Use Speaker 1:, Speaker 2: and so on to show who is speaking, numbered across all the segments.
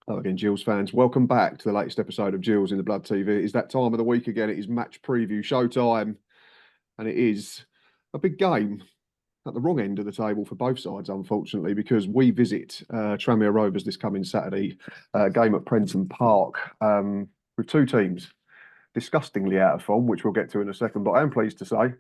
Speaker 1: Hello again, Gills fans. Welcome back to the latest episode of Gills in the Blood TV. It is that time of the week again. It is match preview showtime, and it is a big game at the wrong end of the table for both sides, unfortunately, because we visit Tranmere Rovers this coming Saturday, game at Prenton Park, with two teams disgustingly out of form, which we'll get to in a second. But I am pleased to say,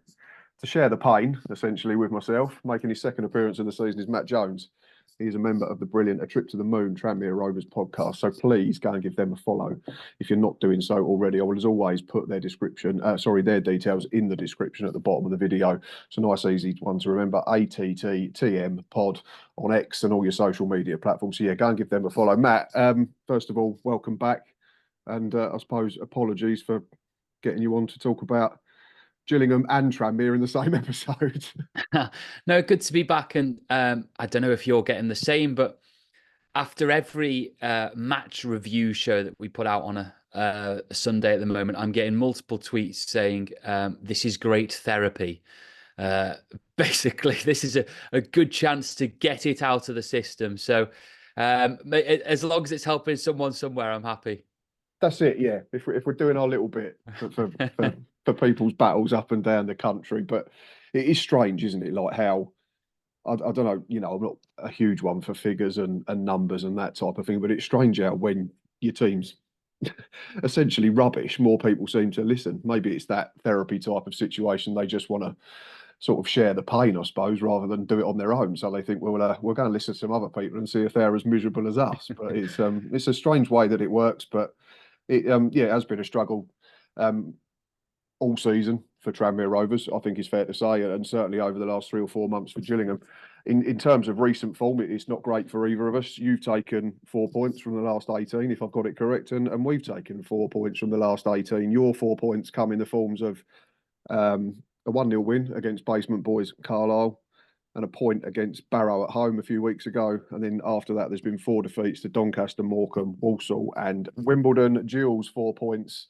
Speaker 1: to share the pain, essentially, with myself, making his second appearance of the season is Matt Jones. He's a member of the brilliant A Trip to the Moon Tranmere Rovers podcast. So please go and give them a follow if you're not doing so already. I will, as always, put their their details in the description at the bottom of the video. It's a nice, easy one to remember. ATTTM Pod on X and all your social media platforms. So yeah, go and give them a follow. Matt, first of all, welcome back. And I suppose apologies for getting you on to talk about Gillingham and Tranmere in the same episode.
Speaker 2: No, good to be back. And I don't know if you're getting the same, but after every match review show that we put out on a Sunday at the moment, I'm getting multiple tweets saying, this is great therapy. Basically, this is a good chance to get it out of the system. So as long as it's helping someone somewhere, I'm happy.
Speaker 1: That's it, yeah. If we're doing our little bit for people's battles up and down the country, but it is strange, isn't it? Like how I don't know, I'm not a huge one for figures and numbers and that type of thing, but it's strange how when your team's essentially rubbish, more people seem to listen. Maybe it's that therapy type of situation. They just want to sort of share the pain, I suppose, rather than do it on their own. So they think, well, we're going to listen to some other people and see if they're as miserable as us. But it's a strange way that it works, but it has been a struggle all season for Tranmere Rovers, I think is fair to say, and certainly over the last 3 or 4 months for Gillingham. In terms of recent form, it's not great for either of us. You've taken 4 points from the last 18, if I've got it correct, and we've taken 4 points from the last 18. Your 4 points come in the forms of a 1-0 win against basement boys Carlisle and a point against Barrow at home a few weeks ago. And then after that, there's been 4 defeats to Doncaster, Morecambe, Walsall and Wimbledon. Gills 4 points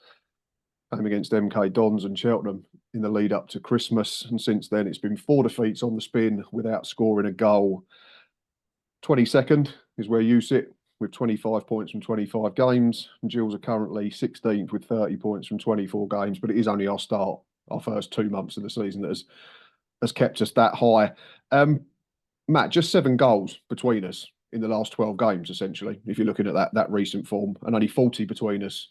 Speaker 1: against MK Dons and Cheltenham in the lead up to Christmas. And since then, it's been 4 defeats on the spin without scoring a goal. 22nd is where you sit with 25 points from 25 games. And Gills are currently 16th with 30 points from 24 games. But it is only our start, our first 2 months of the season that has kept us that high. Matt, just 7 goals between us in the last 12 games, essentially, if you're looking at that recent form, and only 40 between us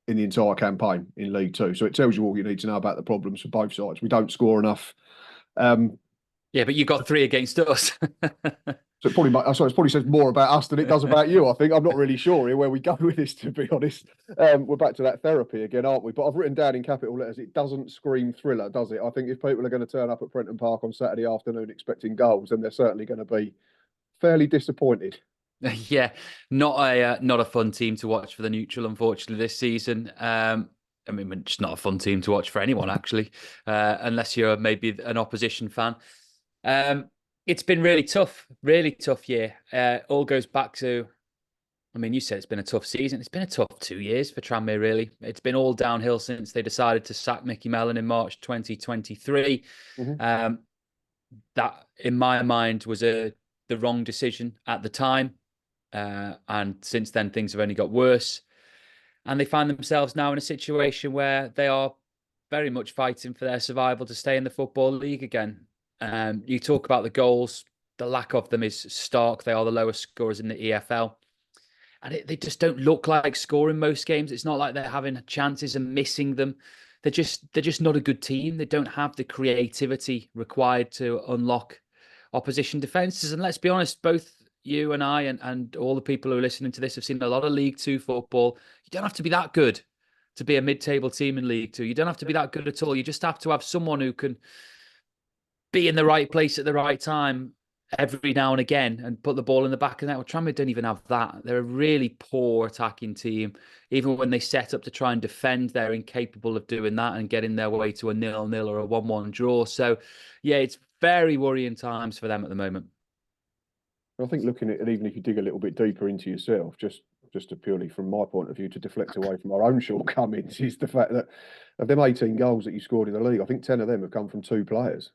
Speaker 1: in the entire campaign in League Two. So it tells you all you need to know about the problems for both sides. We don't score enough.
Speaker 2: Yeah, but you got 3 against us.
Speaker 1: So it probably says more about us than it does about you, I think. I'm not really sure here where we go with this, to be honest. We're back to that therapy again, aren't we? But I've written down in capital letters, it doesn't scream thriller, does it? I think if people are going to turn up at Prenton Park on Saturday afternoon expecting goals, then they're certainly going to be fairly disappointed.
Speaker 2: Yeah, not a fun team to watch for the neutral, unfortunately, this season. I mean, just not a fun team to watch for anyone, actually, unless you're maybe an opposition fan. It's been really tough year. All goes back to, I mean, you said it's been a tough season. It's been a tough 2 years for Tranmere, really. It's been all downhill since they decided to sack Mickey Mellon in March 2023.
Speaker 1: Mm-hmm.
Speaker 2: That, in my mind, was the wrong decision at the time. And since then, things have only got worse. And they find themselves now in a situation where they are very much fighting for their survival to stay in the Football League again. You talk about the goals, the lack of them is stark. They are the lowest scorers in the EFL. And they just don't look like scoring most games. It's not like they're having chances and missing them. They're just not a good team. They don't have the creativity required to unlock opposition defences. And let's be honest, both you and I and all the people who are listening to this have seen a lot of League Two football. You don't have to be that good to be a mid-table team in League Two. You don't have to be that good at all. You just have to have someone who can be in the right place at the right time every now and again and put the ball in the back of the net. Well, Tranmere don't even have that. They're a really poor attacking team. Even when they set up to try and defend, they're incapable of doing that and getting their way to a 0-0 or a 1-1 draw. So, yeah, it's very worrying times for them at the moment.
Speaker 1: I think looking at it, even if you dig a little bit deeper into yourself, just to purely from my point of view, to deflect away from our own shortcomings, is the fact that of them 18 goals that you scored in the league, I think 10 of them have come from 2 players.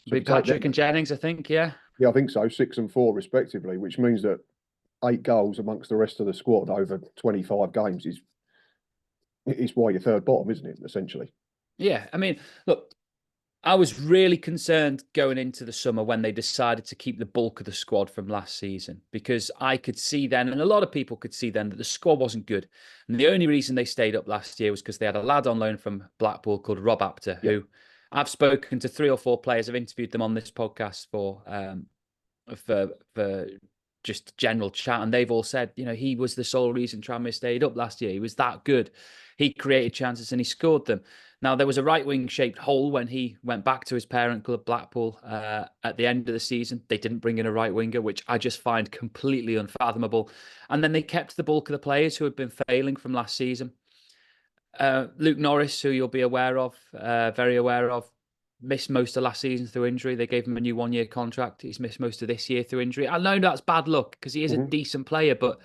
Speaker 2: So Patrick and Jennings, I think, yeah.
Speaker 1: Yeah, I think so, 6 and 4 respectively, which means that 8 goals amongst the rest of the squad over 25 games is why you're third bottom, isn't it? Essentially.
Speaker 2: Yeah, I mean, look, I was really concerned going into the summer when they decided to keep the bulk of the squad from last season, because I could see then, and a lot of people could see then, that the squad wasn't good. And the only reason they stayed up last year was because they had a lad on loan from Blackpool called Rob Apter,
Speaker 1: Yeah.
Speaker 2: who I've spoken to 3 or 4 players. I've interviewed them on this podcast for just general chat, and they've all said, he was the sole reason Tranmere stayed up last year. He was that good. He created chances and he scored them. Now, there was a right wing shaped hole when he went back to his parent club, Blackpool, at the end of the season. They didn't bring in a right winger, which I just find completely unfathomable. And then they kept the bulk of the players who had been failing from last season. Luke Norris, who you'll be very aware of, missed most of last season through injury. They gave him a new 1-year contract. He's missed most of this year through injury. I know that's bad luck because he is a decent player, but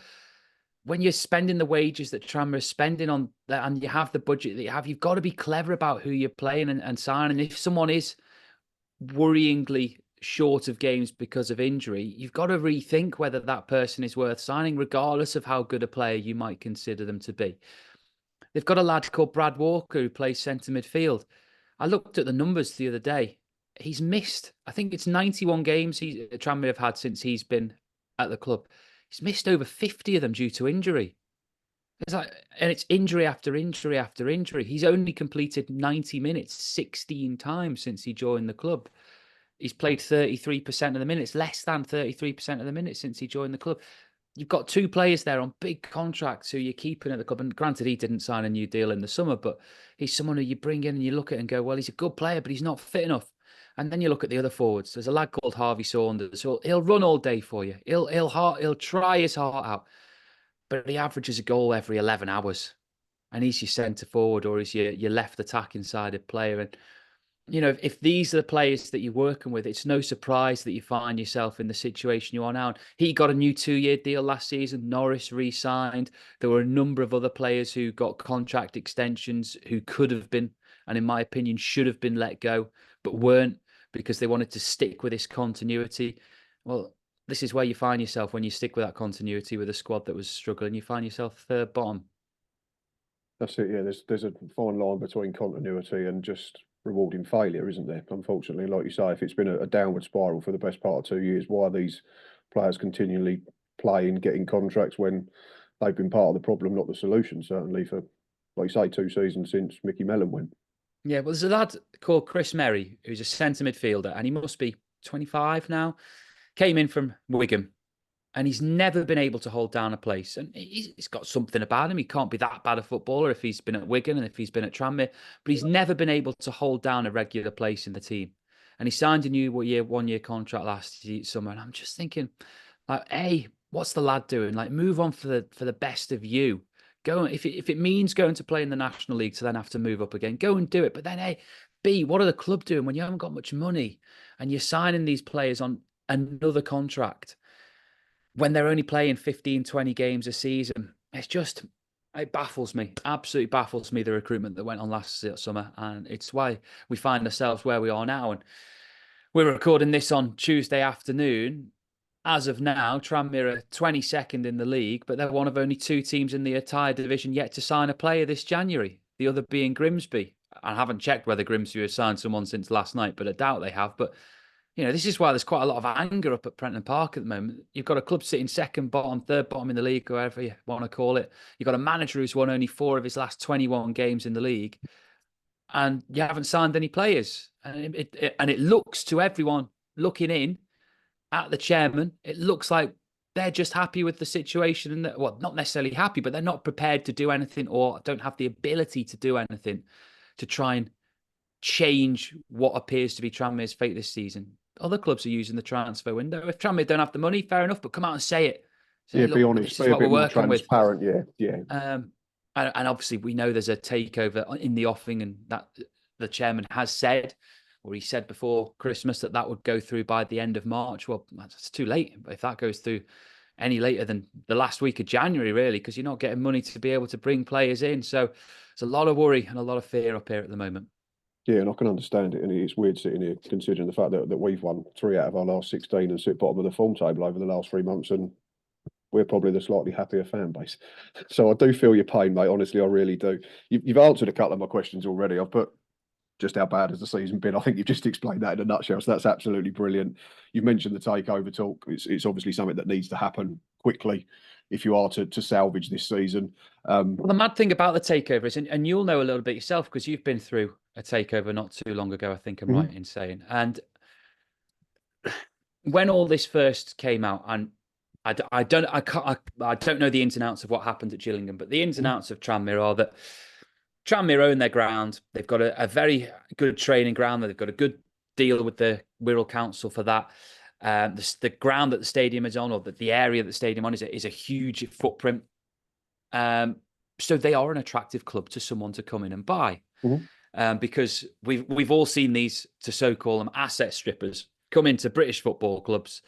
Speaker 2: when you're spending the wages that Tranmere is spending on that, and you have the budget that you have, you've got to be clever about who you're playing and signing. If someone is worryingly short of games because of injury, you've got to rethink whether that person is worth signing, regardless of how good a player you might consider them to be. They've got a lad called Brad Walker who plays centre midfield. I looked at the numbers the other day. He's missed, I think it's 91 games Tranmere have had since he's been at the club. He's missed over 50 of them due to injury. And it's injury after injury after injury. He's only completed 90 minutes 16 times since he joined the club. He's played 33% of the minutes, less than 33% of the minutes since he joined the club. You've got 2 players there on big contracts who you're keeping at the club. And granted, he didn't sign a new deal in the summer, but he's someone who you bring in and you look at and go, well, he's a good player, but he's not fit enough. And then you look at the other forwards. There's a lad called Harvey Saunders. So he'll run all day for you. He'll try his heart out, but he averages a goal every 11 hours. And he's your centre forward or he's your left attacking sided player. And if these are the players that you're working with, it's no surprise that you find yourself in the situation you are now. He got a new 2-year deal last season. Norris re-signed. There were a number of other players who got contract extensions who could have been, and in my opinion, should have been let go, but weren't because they wanted to stick with this continuity. Well, this is where you find yourself when you stick with that continuity with a squad that was struggling. You find yourself third bottom.
Speaker 1: That's it. Yeah, there's a fine line between continuity and just rewarding failure, isn't there? Unfortunately, like you say, if it's been a downward spiral for the best part of 2 years, why are these players continually playing, getting contracts when they've been part of the problem, not the solution? Certainly for, like you say, 2 seasons since Mickey Mellon went.
Speaker 2: Yeah, well, there's a lad called Chris Merry who's a centre midfielder, and he must be 25 now. Came in from Wigan, and he's never been able to hold down a place. And he's got something about him. He can't be that bad a footballer if he's been at Wigan and if he's been at Tranmere, but he's never been able to hold down a regular place in the team. And he signed a new 1-year contract last summer. And I'm just thinking, like, hey, what's the lad doing? Like, move on for the best of you. Go, if it means going to play in the National League to then have to move up again, go and do it. But then, hey, B, what are the club doing when you haven't got much money and you're signing these players on another contract when they're only playing 15, 20 games a season? It baffles me, absolutely baffles me, the recruitment that went on last summer. And it's why we find ourselves where we are now. And we're recording this on Tuesday afternoon. As of now, Tranmere are 22nd in the league, but they're one of only 2 teams in the entire division yet to sign a player this January, the other being Grimsby. I haven't checked whether Grimsby has signed someone since last night, but I doubt they have. But this is why there's quite a lot of anger up at Prenton Park at the moment. You've got a club sitting second bottom, third bottom in the league, whatever you want to call it. You've got a manager who's won only 4 of his last 21 games in the league, and you haven't signed any players. And it looks to everyone looking in at the chairman, it looks like they're just happy with the situation and that, well, not necessarily happy, but they're not prepared to do anything or don't have the ability to do anything to try and change what appears to be Tranmere's fate this season. Other clubs are using the transfer window. If Tranmere don't have the money, fair enough, but come out and say it. Say,
Speaker 1: Yeah,
Speaker 2: look,
Speaker 1: be honest,
Speaker 2: this is
Speaker 1: be a
Speaker 2: what we're
Speaker 1: bit more
Speaker 2: working with.
Speaker 1: transparent. Yeah.
Speaker 2: And obviously we know there's a takeover in the offing, and that the chairman has said, or he said before Christmas, that would go through by the end of March. Well, it's too late if that goes through any later than the last week of January, really, because you're not getting money to be able to bring players in. So there's a lot of worry and a lot of fear up here at the moment.
Speaker 1: Yeah, and I can understand it. And it's weird sitting here considering the fact that we've won 3 out of our last 16 and sit bottom of the form table over the last 3 months. And we're probably the slightly happier fan base. So I do feel your pain, mate. Honestly, I really do. You've answered a couple of my questions already. I've put just how bad has the season been. I think you've just explained that in a nutshell. So that's absolutely brilliant. You've mentioned the takeover talk. It's obviously something that needs to happen quickly if you are to salvage this season.
Speaker 2: Well, the mad thing about the takeovers, and you'll know a little bit yourself because you've been through a takeover not too long ago, I think I'm right in saying. And when all this first came out, and I don't know the ins and outs of what happened at Gillingham, but the ins and outs of Tranmere are that Tranmere own their ground. They've got a very good training ground. They've got a good deal with the Wirral Council for that. The ground that the stadium is on, or the area that the stadium on, is a huge footprint. So they are an attractive club to someone to come in and buy, because we've all seen these, to so call them, asset strippers come into British football clubs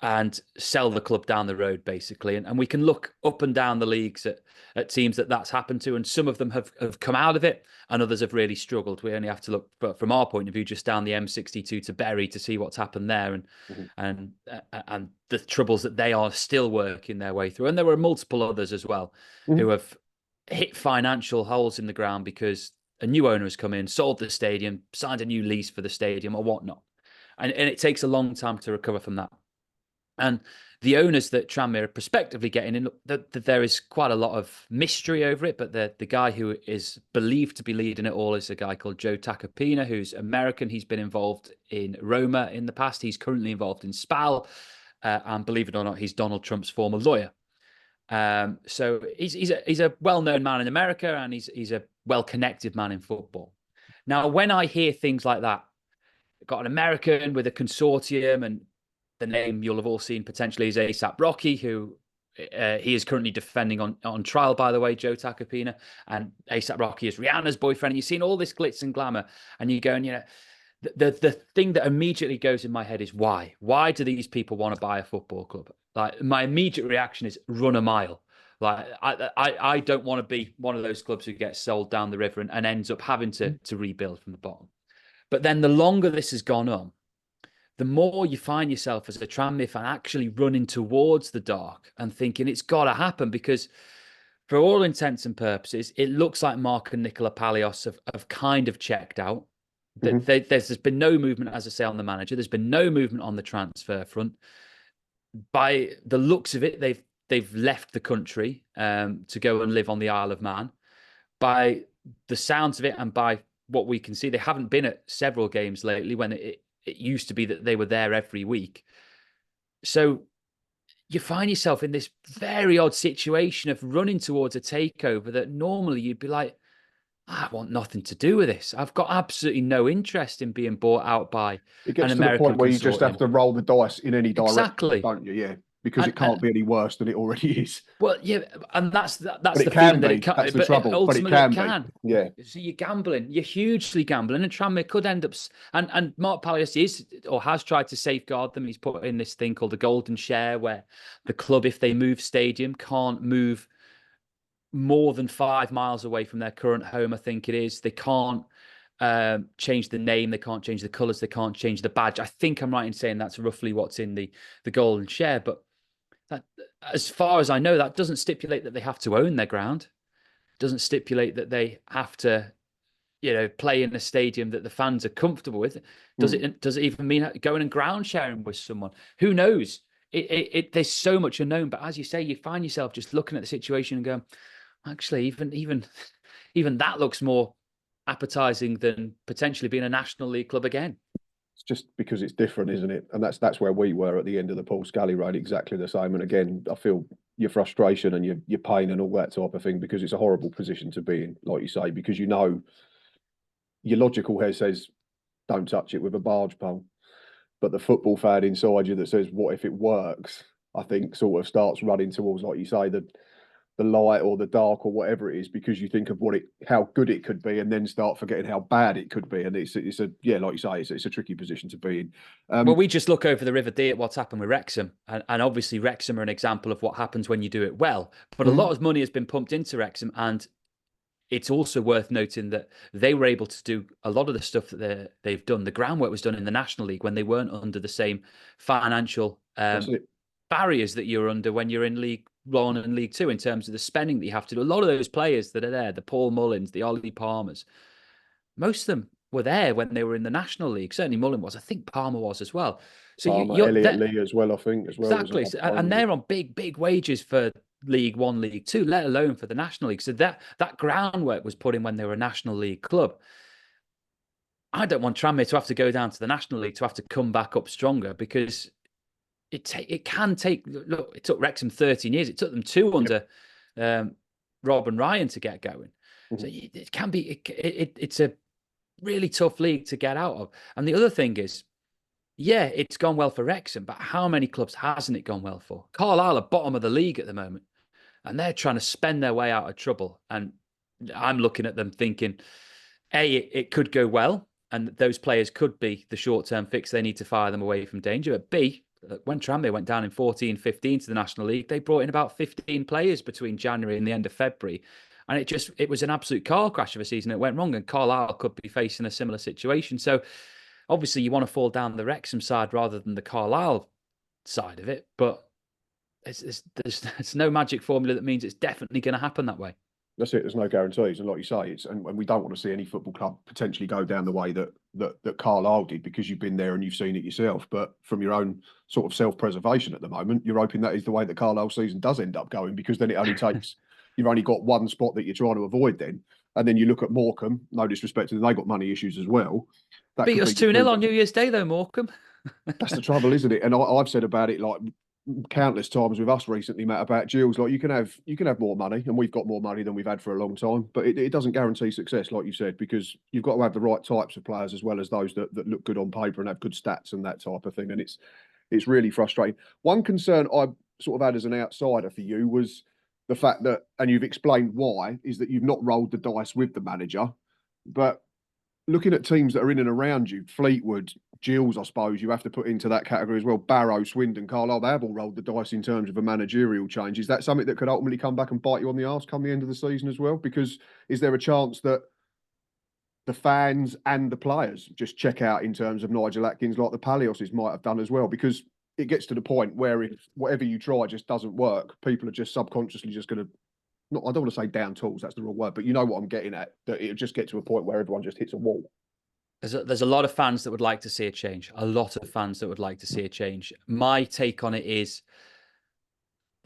Speaker 2: and sell the club down the road, basically. And we can look up and down the leagues at teams that's happened to, and some of them have come out of it, and others have really struggled. We only have to look, from our point of view, just down the M62 to Bury to see what's happened there, and the troubles that they are still working their way through. And there were multiple others as well who have hit financial holes in the ground because a new owner has come in, sold the stadium, signed a new lease for the stadium or whatnot. And it takes a long time to recover from that. And the owners that Tranmere are prospectively getting in, there is quite a lot of mystery over it, but the guy who is believed to be leading it all is a guy called Joe Tacopina, who's American. He's been involved in Roma in the past. He's currently involved in Spal. And believe it or not, he's Donald Trump's former lawyer. So he's a well-known man in America, and he's a well-connected man in football. Now, when I hear things like that, got an American with a consortium, and the name you'll have all seen potentially is ASAP Rocky, who he is currently defending on trial, by the way, Joe Tacopina. And ASAP Rocky is Rihanna's boyfriend. And you've seen all this glitz and glamour, and you're going, the thing that immediately goes in my head is why? Why do these people want to buy a football club? Like, my immediate reaction is run a mile. Like, I don't want to be one of those clubs who gets sold down the river and ends up having to rebuild from the bottom. But then the longer this has gone on, the more you find yourself as a Tranmere fan actually running towards the dark and thinking it's got to happen, because for all intents and purposes, it looks like Mark and Nicola Palios have kind of checked out. There's been no movement, as I say, on the manager. There's been no movement on the transfer front. By the looks of it, they've left the country to go and live on the Isle of Man. By the sounds of it, and by what we can see, they haven't been at several games lately, when it used to be that they were there every week. So you find yourself in this very odd situation of running towards a takeover that normally you'd be like, I want nothing to do with this. I've got absolutely no interest in being bought out by
Speaker 1: it gets
Speaker 2: an
Speaker 1: to
Speaker 2: American
Speaker 1: the point where you just have
Speaker 2: consortium.
Speaker 1: to roll the dice in any direction,
Speaker 2: Exactly.
Speaker 1: don't you? Yeah, because it can't be any worse than it already is.
Speaker 2: Well, yeah, and that's
Speaker 1: But
Speaker 2: the
Speaker 1: it
Speaker 2: feeling
Speaker 1: can
Speaker 2: that
Speaker 1: be.
Speaker 2: it can.
Speaker 1: That's the
Speaker 2: But
Speaker 1: trouble. But it
Speaker 2: ultimately,
Speaker 1: can be. Yeah.
Speaker 2: So you're gambling. You're hugely gambling, and Tranmere could end up. And Mark Palios is, or has tried to safeguard them. He's put in this thing called the Golden Share, where the club, if they move stadium, can't move more than 5 miles away from their current home. I think it is. They can't change the name. They can't change the colours. They can't change the badge. I think I'm right in saying that's roughly what's in the Golden Share, but. That, as far as I know, that doesn't stipulate that they have to own their ground. Doesn't stipulate that they have to, play in a stadium that the fans are comfortable with. Does it even mean going and ground sharing with someone? Who knows? There's so much unknown. But as you say, you find yourself just looking at the situation and going, actually, even that looks more appetizing than potentially being a National League club again.
Speaker 1: It's just because it's different, isn't it? And that's where we were at the end of the Paul Scally Road, exactly the same. And again, I feel your frustration and your pain and all that type of thing, because it's a horrible position to be in, like you say, because your logical head says, don't touch it with a barge pole. But the football fan inside you that says, what if it works? I think sort of starts running towards, like you say, the light or the dark or whatever it is, because you think of how good it could be, and then start forgetting how bad it could be. And it's like you say, it's a tricky position to be in.
Speaker 2: Well, we just look over the River Dee at what's happened with Wrexham, and obviously Wrexham are an example of what happens when you do it well. But a lot of money has been pumped into Wrexham, and it's also worth noting that they were able to do a lot of the stuff that they've done. The groundwork was done in the National League when they weren't under the same financial barriers that you're under when you're in League One and League Two in terms of the spending that you have to do. A lot of those players that are there, the Paul Mullins, the Ollie Palmers, most of them were there when they were in the National League. Certainly Mullin was. I think Palmer was as well. So
Speaker 1: Palmer,
Speaker 2: you're
Speaker 1: Elliot
Speaker 2: that
Speaker 1: Lee as well, I think, as well was
Speaker 2: exactly,
Speaker 1: another one,
Speaker 2: and
Speaker 1: wasn't
Speaker 2: they're on big wages for League One, League Two, let alone for the National League. So that groundwork was put in when they were a National League club. I don't want Tranmere to have to go down to the National League to have to come back up stronger, because it can take. Look, it took Wrexham 13 years. It took them two under Rob and Ryan to get going. So it can be. It's a really tough league to get out of. And the other thing is, yeah, it's gone well for Wrexham, but how many clubs hasn't it gone well for? Carlisle are bottom of the league at the moment, and they're trying to spend their way out of trouble. And I'm looking at them thinking, A, it could go well, and those players could be the short-term fix. They need to fire them away from danger. But B, when Tranmere went down in 14-15 to the National League, they brought in about 15 players between January and the end of February. And it was an absolute car crash of a season. It went wrong, and Carlisle could be facing a similar situation. So obviously you want to fall down the Wrexham side rather than the Carlisle side of it. But there's no magic formula that means it's definitely going to happen that way.
Speaker 1: That's it. There's no guarantees, and like you say, and we don't want to see any football club potentially go down the way that Carlisle did, because you've been there and you've seen it yourself. But from your own sort of self-preservation at the moment, you're hoping that is the way that Carlisle season does end up going, because then it only takes you've only got one spot that you're trying to avoid then, and then you look at Morecambe. No disrespect to them, they got money issues as well. That
Speaker 2: beat us 2-0 on New Year's Day though, Morecambe.
Speaker 1: That's the trouble, isn't it? And I've said about it like countless times with us recently, Matt, about Gills. Like you can have more money, and we've got more money than we've had for a long time, but it doesn't guarantee success, like you said, because you've got to have the right types of players as well as those that look good on paper and have good stats and that type of thing. And it's really frustrating. One concern I sort of had as an outsider for you was the fact that, and you've explained why, is that you've not rolled the dice with the manager. But looking at teams that are in and around you, Fleetwood, Gills, I suppose you have to put into that category as well. Barrow, Swindon, Carlisle, they have all rolled the dice in terms of a managerial change. Is that something that could ultimately come back and bite you on the arse come the end of the season as well? Because is there a chance that the fans and the players just check out in terms of Nigel Atkins, like the Palioses might have done as well? Because it gets to the point where if whatever you try just doesn't work, people are just subconsciously just going to, not, I don't want to say down tools, that's the wrong word, but you know what I'm getting at, that it'll just get to a point where everyone just hits a wall.
Speaker 2: There's a lot of fans that would like to see a change. A lot of fans that would like to see a change. My take on it is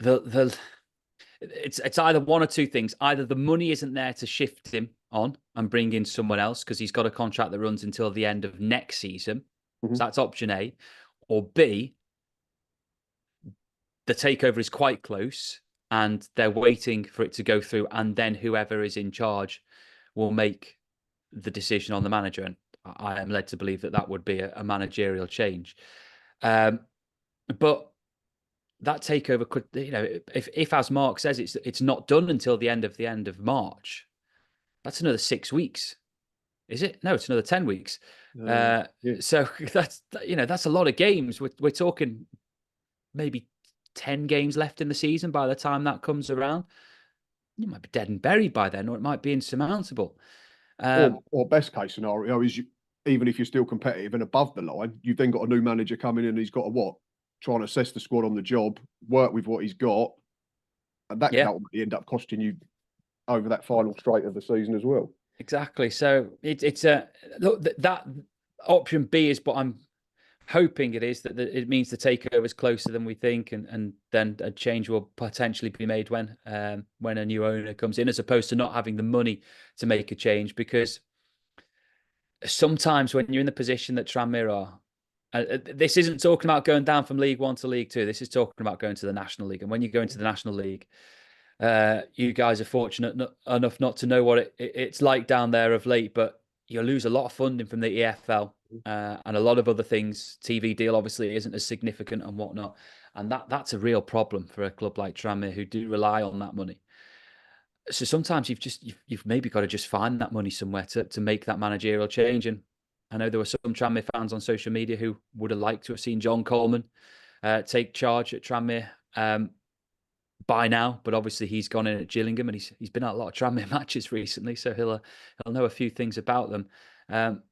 Speaker 2: it's either one or two things. Either the money isn't there to shift him on and bring in someone else because he's got a contract that runs until the end of next season. So that's option A. Or B, the takeover is quite close and they're waiting for it to go through, and then whoever is in charge will make the decision on the manager. And I am led to believe that that would be a managerial change. But that takeover could, if as Mark says, it's not done until the end of March. That's another 6 weeks, is it? No, it's another 10 weeks. Yeah. So that's a lot of games. We're talking maybe 10 games left in the season by the time that comes around. You might be dead and buried by then, or it might be insurmountable.
Speaker 1: Or best case scenario is even if you're still competitive and above the line, you've then got a new manager coming in and he's got to try and assess the squad on the job, work with what he's got, and that can ultimately end up costing you over that final straight of the season as well.
Speaker 2: Exactly. So it's a look, that option B is what I'm hoping it is, that it means the takeover is closer than we think, and then a change will potentially be made when a new owner comes in, as opposed to not having the money to make a change. Because sometimes when you're in the position that Tranmere are, this isn't talking about going down from League One to League Two. This is talking about going to the National League. And when you go into the National League, you guys are fortunate enough not to know what it's like down there of late, but you lose a lot of funding from the EFL and a lot of other things. TV deal obviously isn't as significant and whatnot, and that's a real problem for a club like Tranmere who do rely on that money. So sometimes you've maybe got to just find that money somewhere to make that managerial change. And I know there were some Tranmere fans on social media who would have liked to have seen John Coleman take charge at Tranmere by now, but obviously he's gone in at Gillingham, and he's been at a lot of Tranmere matches recently, so he'll know a few things about them.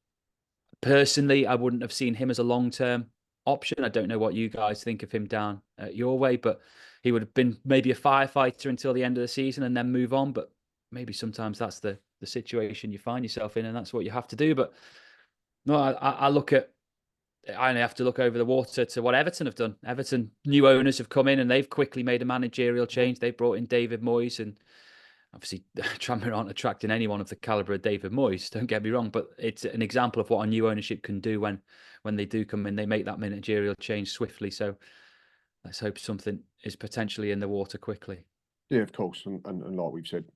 Speaker 2: Personally, I wouldn't have seen him as a long-term option. I don't know what you guys think of him down your way, but he would have been maybe a firefighter until the end of the season and then move on. But maybe sometimes that's the situation you find yourself in, and that's what you have to do. But no, I look at. I only have to look over the water to what Everton have done. Everton, new owners have come in and they've quickly made a managerial change. They brought in David Moyes, and obviously Tranmere aren't attracting anyone of the calibre of David Moyes, don't get me wrong, but it's an example of what a new ownership can do when they do come in. They make that managerial change swiftly. So let's hope something is potentially in the water quickly.
Speaker 1: Yeah, of course. And like we've said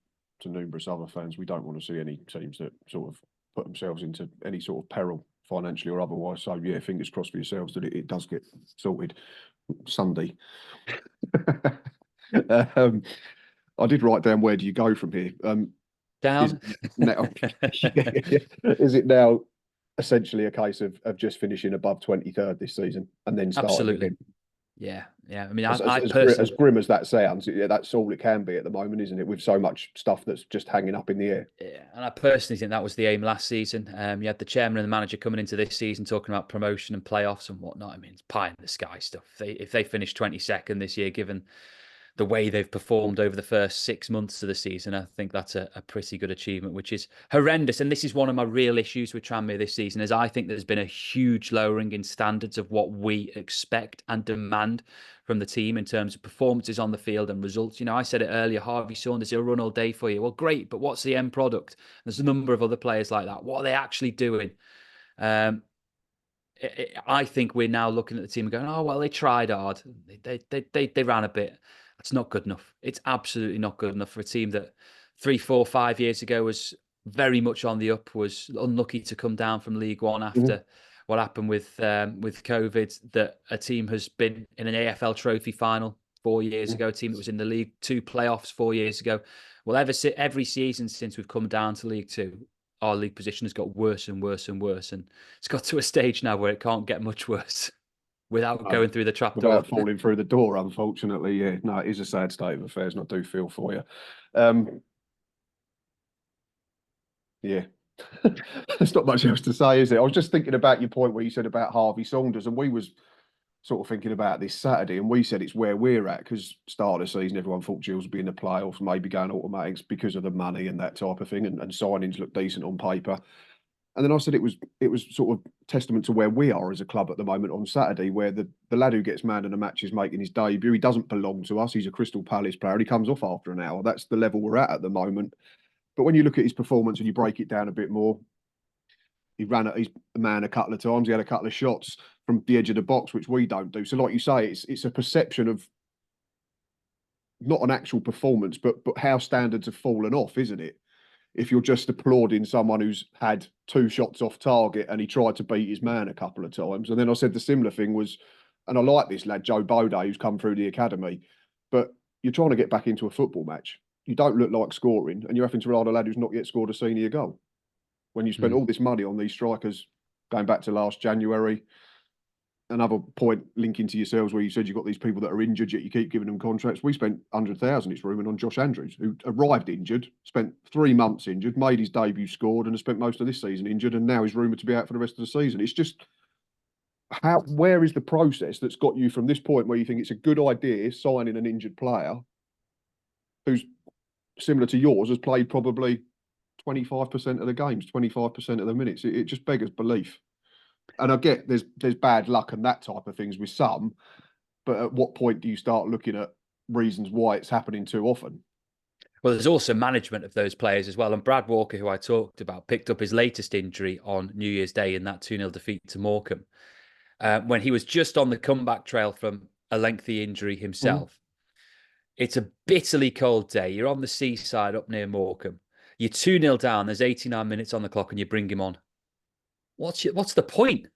Speaker 1: to numerous other fans, we don't want to see any teams that sort of put themselves into any sort of peril financially or otherwise. So yeah, fingers crossed for yourselves that it does get sorted Sunday. I did write down, where do you go from here?
Speaker 2: Down.
Speaker 1: Is it now essentially a case of just finishing above 23rd this season and then starting
Speaker 2: Absolutely.
Speaker 1: again?
Speaker 2: Yeah. I mean,
Speaker 1: As,
Speaker 2: I
Speaker 1: as,
Speaker 2: personally,
Speaker 1: as grim as that sounds, yeah, that's all it can be at the moment, isn't it? With so much stuff that's just hanging up in the air.
Speaker 2: yeah, and I personally think that was the aim last season. You had the chairman and the manager coming into this season talking about promotion and playoffs and whatnot. I mean, it's pie in the sky stuff. If they finish 22nd this year, given the way they've performed over the first 6 months of the season, I think that's a pretty good achievement, which is horrendous. And this is one of my real issues with Tranmere this season, is I think there's been a huge lowering in standards of what we expect and demand from the team in terms of performances on the field and results. I said it earlier, Harvey Saunders, he'll run all day for you. Well, great, but what's the end product? There's a number of other players like that. What are they actually doing? I think we're now looking at the team and going, oh, well, they tried hard. They ran a bit. That's not good enough. It's absolutely not good enough for a team that 3, 4, 5 years ago was very much on the up, was unlucky to come down from League One after what happened with COVID, that a team has been in an AFL trophy final 4 years ago, a team that was in the League Two playoffs 4 years ago. Well, every season since we've come down to League Two, our league position has got worse and worse and worse. And it's got to a stage now where it can't get much worse without going through the trap door.
Speaker 1: Without falling through the door, unfortunately. Yeah, no, it is a sad state of affairs, and I do feel for you. Yeah. There's not much else to say, is it? I was just thinking about your point where you said about Harvey Saunders, and we was sort of thinking about this Saturday, and we said it's where we're at, because start of the season, everyone thought Gills would be in the playoffs, maybe going automatics because of the money and that type of thing, and signings look decent on paper. And then I said it was sort of testament to where we are as a club at the moment on Saturday, where the lad who gets man of the match is making his debut. He doesn't belong to us. He's a Crystal Palace player, and he comes off after an hour. That's the level we're at the moment. But when you look at his performance and you break it down a bit more, he ran at his man a couple of times. He had a couple of shots from the edge of the box, which we don't do. So, like you say, it's a perception of not an actual performance, but how standards have fallen off, isn't it? If you're just applauding someone who's had 2 shots off target and he tried to beat his man a couple of times. And then I said the similar thing was, and I like this lad, Joe Bode, who's come through the academy, but you're trying to get back into a football match. You don't look like scoring, and you're having to rely on a lad who's not yet scored a senior goal. When you spent all this money on these strikers, going back to last January. Another point linking to yourselves where you said you've got these people that are injured, yet you keep giving them contracts. We spent 100,000, it's rumoured, on Josh Andrews, who arrived injured, spent 3 months injured, made his debut, scored, and has spent most of this season injured, and now is rumoured to be out for the rest of the season. It's just, where is the process that's got you from this point where you think it's a good idea signing an injured player who's similar to yours, has played probably 25% of the games, 25% of the minutes? It just beggars belief. And I get there's bad luck and that type of things with some, but at what point do you start looking at reasons why it's happening too often?
Speaker 2: Well, there's also management of those players as well. And Brad Walker, who I talked about, picked up his latest injury on New Year's Day in that 2-0 defeat to Morecambe, when he was just on the comeback trail from a lengthy injury himself. It's a bitterly cold day. You're on the seaside up near Morecambe. You're 2-0 down. There's 89 minutes on the clock and you bring him on. What's the point?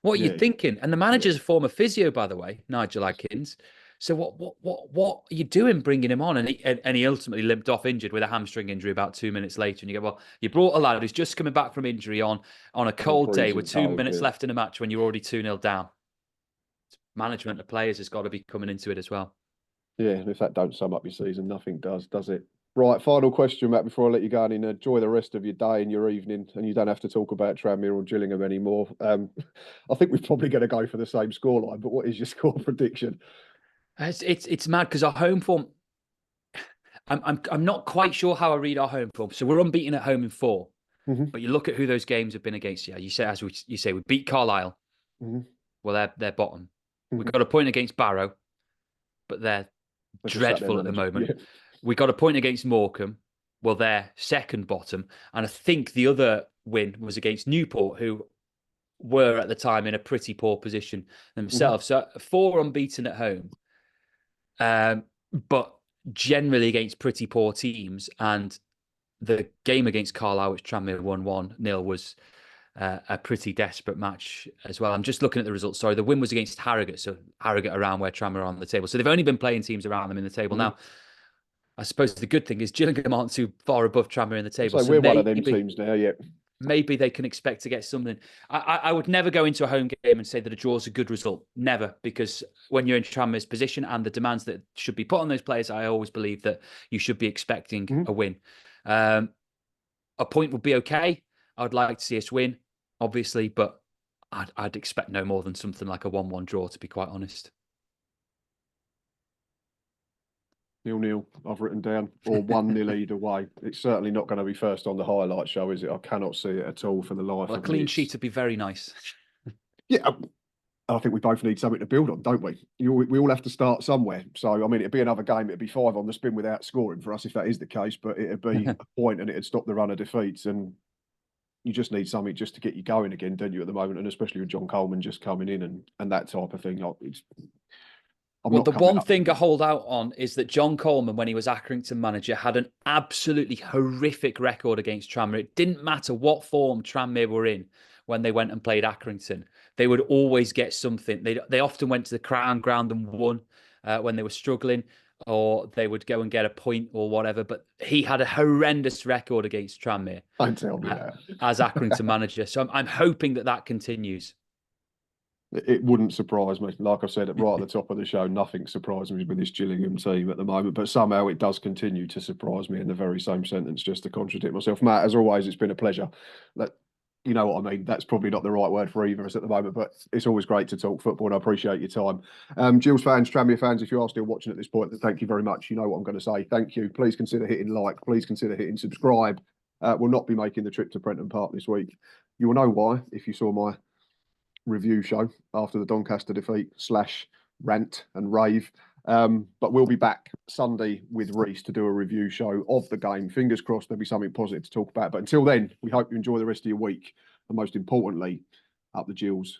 Speaker 2: What are you thinking? And the manager's a former physio, by the way, Nigel Adkins. So what are you doing bringing him on? And he ultimately limped off injured with a hamstring injury about 2 minutes later. And you go, well, you brought a lad who's just coming back from injury on a cold day with 2 minutes left in a match when you're already 2-0 down. Management of players has got to be coming into it as well.
Speaker 1: Yeah, and if that don't sum up your season, nothing does it? Right, final question, Matt, before I let you go and enjoy the rest of your day and your evening, and you don't have to talk about Tranmere or Gillingham anymore. I think we're probably going to go for the same scoreline, but what is your score prediction?
Speaker 2: It's mad because our home form. I'm not quite sure how I read our home form. So we're unbeaten at home in 4,
Speaker 1: Hmm.
Speaker 2: but you look at who those games have been against. Yeah, you say you say we beat Carlisle.
Speaker 1: Hmm.
Speaker 2: Well, they're bottom. We
Speaker 1: Hmm.
Speaker 2: got a point against Barrow, but they're
Speaker 1: I just sat there
Speaker 2: dreadful at the
Speaker 1: managing.
Speaker 2: moment.
Speaker 1: Yeah.
Speaker 2: We got a point against Morecambe. Well, they're second bottom, and I think the other win was against Newport, who were at the time in a pretty poor position
Speaker 1: Hmm.
Speaker 2: themselves. So 4 unbeaten at home, but generally against pretty poor teams. And the game against Carlisle, which Tranmere won 1-0, was a pretty desperate match as well. I'm just looking at the results. Sorry, the win was against Harrogate, so Harrogate around where Tranmere are on the table. So they've only been playing teams around them in the table.
Speaker 1: Hmm.
Speaker 2: Now, I suppose the good thing is Gillingham aren't too far above Tranmere in the table.
Speaker 1: So
Speaker 2: So
Speaker 1: we're one of them teams now, yeah.
Speaker 2: maybe they can expect to get something. I would never go into a home game and say that a draw is a good result. Never, because when you're in Tranmere's position and the demands that should be put on those players, I always believe that you should be expecting
Speaker 1: Hmm.
Speaker 2: a win. A point would be okay. I'd like to see us win, obviously, but I'd expect no more than something like a 1-1 draw, to be quite honest.
Speaker 1: 0-0, I've written down, or 1-0 either way. It's certainly not going to be first on the highlight show, is it? I cannot see it at all for the life
Speaker 2: Well, a
Speaker 1: of
Speaker 2: clean
Speaker 1: me.
Speaker 2: sheet would be very nice.
Speaker 1: Yeah, I think we both need something to build on, don't we? We all have to start somewhere. So, I mean, it'd be another game. It'd be 5 on the spin without scoring for us if that is the case. But it'd be a point and it'd stop the run of defeats. And you just need something just to get you going again, don't you, at the moment? And especially with John Coleman just coming in and that type of thing. Like, I'm
Speaker 2: Well,
Speaker 1: not
Speaker 2: the
Speaker 1: coming
Speaker 2: one
Speaker 1: up.
Speaker 2: thing I hold out on is that John Coleman, when he was Accrington manager, had an absolutely horrific record against Tranmere. It didn't matter what form Tranmere were in when they went and played Accrington. They would always get something. They often went to the Crown Ground and won when they were struggling, or they would go and get a point or whatever. But he had a horrendous record against Tranmere
Speaker 1: Don't tell me
Speaker 2: uh,
Speaker 1: that.
Speaker 2: as Accrington manager. So I'm hoping that that continues.
Speaker 1: It wouldn't surprise me. Like I said, right at the top of the show, nothing surprises me with this Gillingham team at the moment. But somehow it does continue to surprise me in the very same sentence, just to contradict myself. Matt, as always, it's been a pleasure. You know what I mean? That's probably not the right word for either of us at the moment, but it's always great to talk football, and I appreciate your time. Gills fans, Tranmere fans, if you are still watching at this point, then thank you very much. You know what I'm going to say. Thank you. Please consider hitting like. Please consider hitting subscribe. We'll not be making the trip to Prenton Park this week. You will know why if you saw my review show after the Doncaster defeat / rant and rave. But we'll be back Sunday with Reese to do a review show of the game. Fingers crossed there'll be something positive to talk about. But until then, we hope you enjoy the rest of your week. And most importantly, up the Gills.